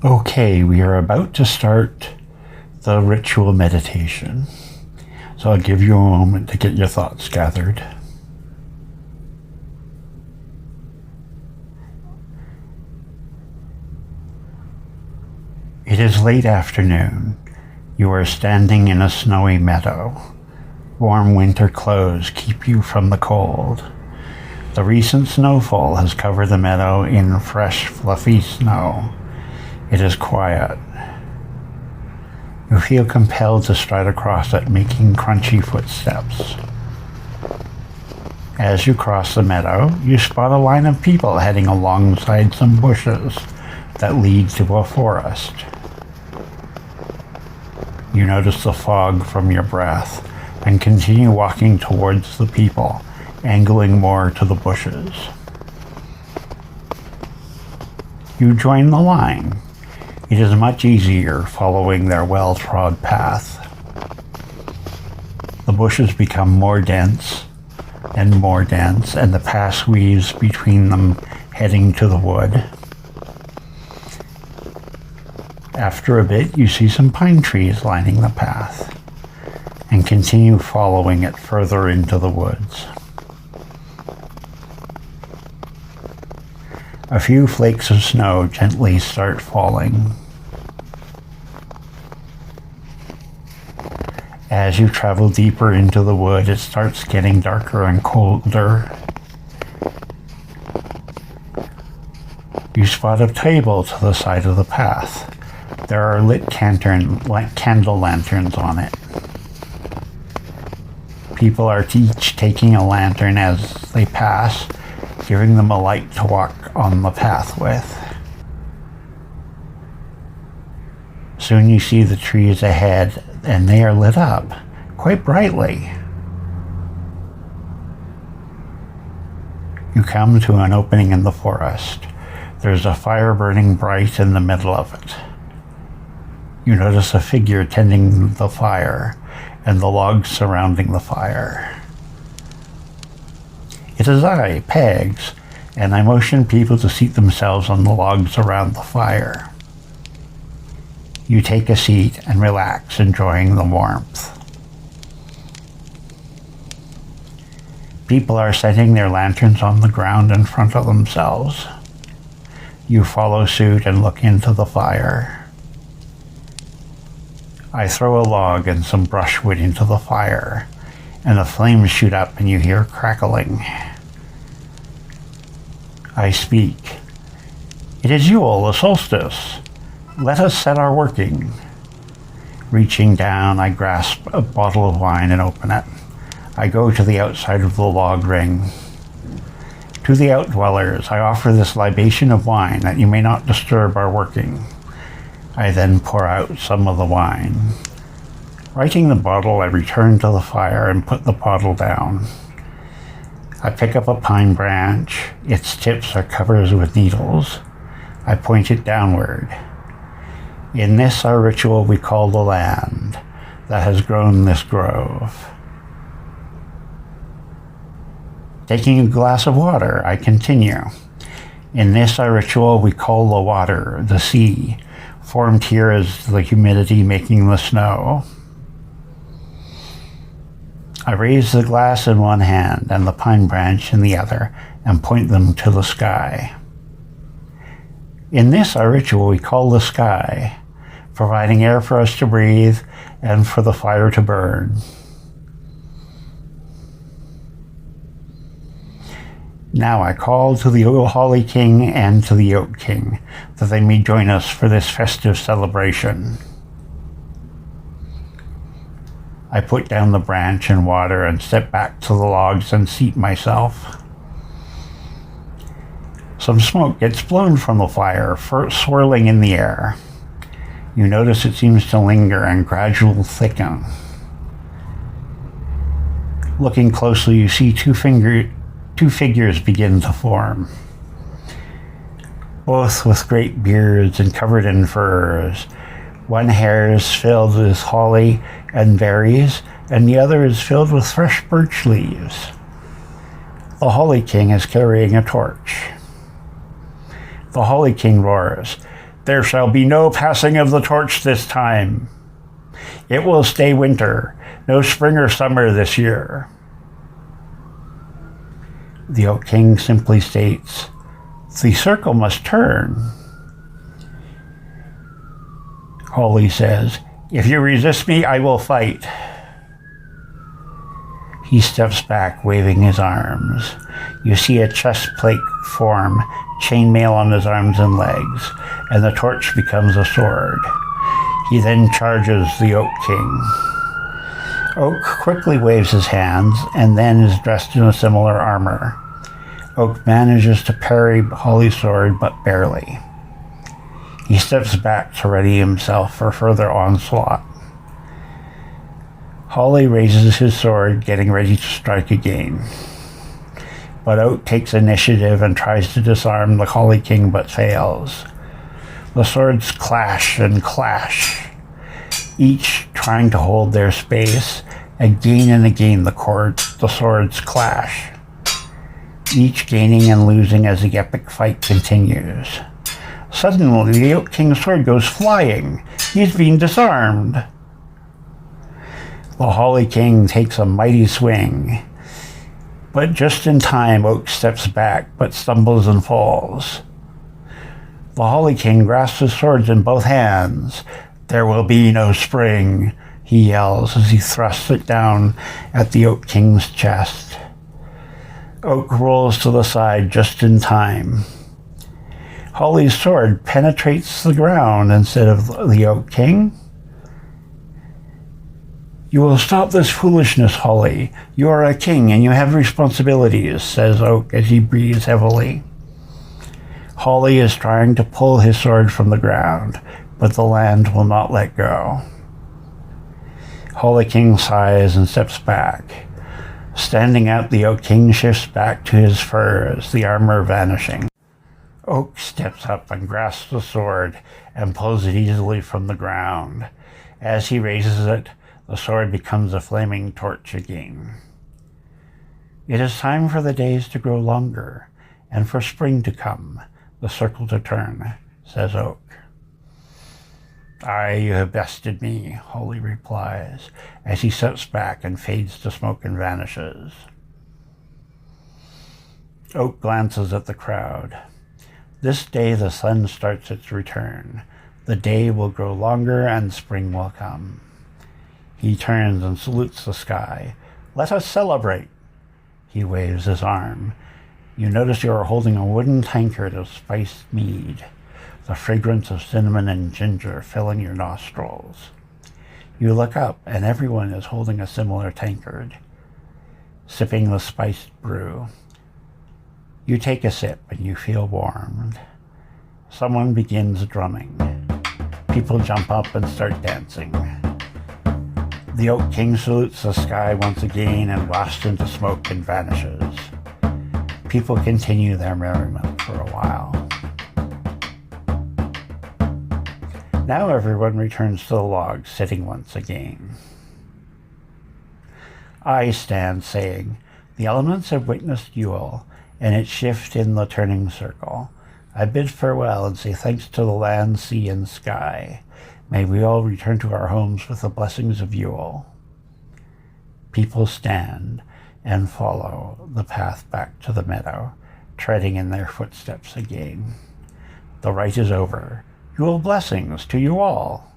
Okay, we are about to start the ritual meditation. So I'll give you a moment to get your thoughts gathered. It is late afternoon. You are standing in a snowy meadow. Warm winter clothes keep you from the cold. The recent snowfall has covered the meadow in fresh, fluffy snow. It is quiet. You feel compelled to stride across it, making crunchy footsteps. As you cross the meadow, you spot a line of people heading alongside some bushes that lead to a forest. You notice the fog from your breath and continue walking towards the people, angling more to the bushes. You join the line. It is much easier following their well-trod path. The bushes become more dense, and the path weaves between them, heading to the wood. After a bit, you see some pine trees lining the path, and continue following it further into the woods. A few flakes of snow gently start falling. As you travel deeper into the wood, it starts getting darker and colder. You spot a table to the side of the path. There are lit candle lanterns on it. People are each taking a lantern as they pass, giving them a light to walk on the path with. Soon you see the trees ahead, and they are lit up quite brightly. You come to an opening in the forest. There's a fire burning bright in the middle of it. You notice a figure tending the fire and the logs surrounding the fire. It is I, Pegs, and I motion people to seat themselves on the logs around the fire. You take a seat and relax, enjoying the warmth. People are setting their lanterns on the ground in front of themselves. You follow suit and look into the fire. I throw a log and some brushwood into the fire, and the flames shoot up and you hear crackling. I speak. It is Yule, the solstice. Let us set our working. Reaching down, I grasp a bottle of wine and open it. I go to the outside of the log ring. To the outdwellers, I offer this libation of wine that you may not disturb our working. I then pour out some of the wine. Righting the bottle, I return to the fire and put the bottle down. I pick up a pine branch. Its tips are covered with needles. I point it downward. In this, our ritual, we call the land that has grown this grove. Taking a glass of water, I continue. In this, our ritual, we call the water, the sea, formed here as the humidity making the snow. I raise the glass in one hand and the pine branch in the other and point them to the sky. In this, our ritual, we call the sky, providing air for us to breathe and for the fire to burn. Now I call to the Holly King and to the Oak King, that they may join us for this festive celebration. I put down the branch and water and step back to the logs and seat myself. Some smoke gets blown from the fire, swirling in the air. You notice it seems to linger and gradually thicken. Looking closely, you see two figures begin to form. Both with great beards and covered in furs. One hair is filled with holly and berries, and the other is filled with fresh birch leaves. The Holly King is carrying a torch. The Holly King roars, There shall be no passing of the torch this time. It will stay winter, no spring or summer this year. The Oak King simply states, the circle must turn. Holly says, if you resist me, I will fight. He steps back, waving his arms. You see a chest plate form, chainmail on his arms and legs, and the torch becomes a sword. He then charges the Oak King. Oak quickly waves his hands and then is dressed in a similar armor. Oak manages to parry Holly's sword, but barely. He steps back to ready himself for further onslaught. Holly raises his sword, getting ready to strike again. But Oak takes initiative and tries to disarm the Holly King, but fails. The swords clash and clash, each trying to hold their space. Again and again the swords clash, each gaining and losing as the epic fight continues. Suddenly, the Oak King's sword goes flying. He's being disarmed. The Holly King takes a mighty swing, but just in time, Oak steps back, but stumbles and falls. The Holly King grasps his swords in both hands. There will be no spring, he yells as he thrusts it down at the Oak King's chest. Oak rolls to the side just in time. Holly's sword penetrates the ground instead of the Oak King. You will stop this foolishness, Holly. You are a king and you have responsibilities, says Oak as he breathes heavily. Holly is trying to pull his sword from the ground, but the land will not let go. Holly King sighs and steps back. Standing out, the Oak King shifts back to his furs, the armor vanishing. Oak steps up and grasps the sword and pulls it easily from the ground. As he raises it, the sword becomes a flaming torch again. It is time for the days to grow longer and for spring to come, the circle to turn, says Oak. Aye, you have bested me, Holly replies, as he steps back and fades to smoke and vanishes. Oak glances at the crowd. This day the sun starts its return. The day will grow longer and spring will come. He turns and salutes the sky. Let us celebrate. He waves his arm. You notice you are holding a wooden tankard of spiced mead, the fragrance of cinnamon and ginger filling your nostrils. You look up and everyone is holding a similar tankard, sipping the spiced brew. You take a sip and you feel warmed. Someone begins drumming. People jump up and start dancing. The Oak King salutes the sky once again and blasts into smoke and vanishes. People continue their merriment for a while. Now everyone returns to the log, sitting once again. I stand saying, the elements have witnessed Yule and its shift in the turning circle. I bid farewell and say thanks to the land, sea, and sky. May we all return to our homes with the blessings of Yule. People stand and follow the path back to the meadow, treading in their footsteps again. The rite is over. Yule blessings to you all.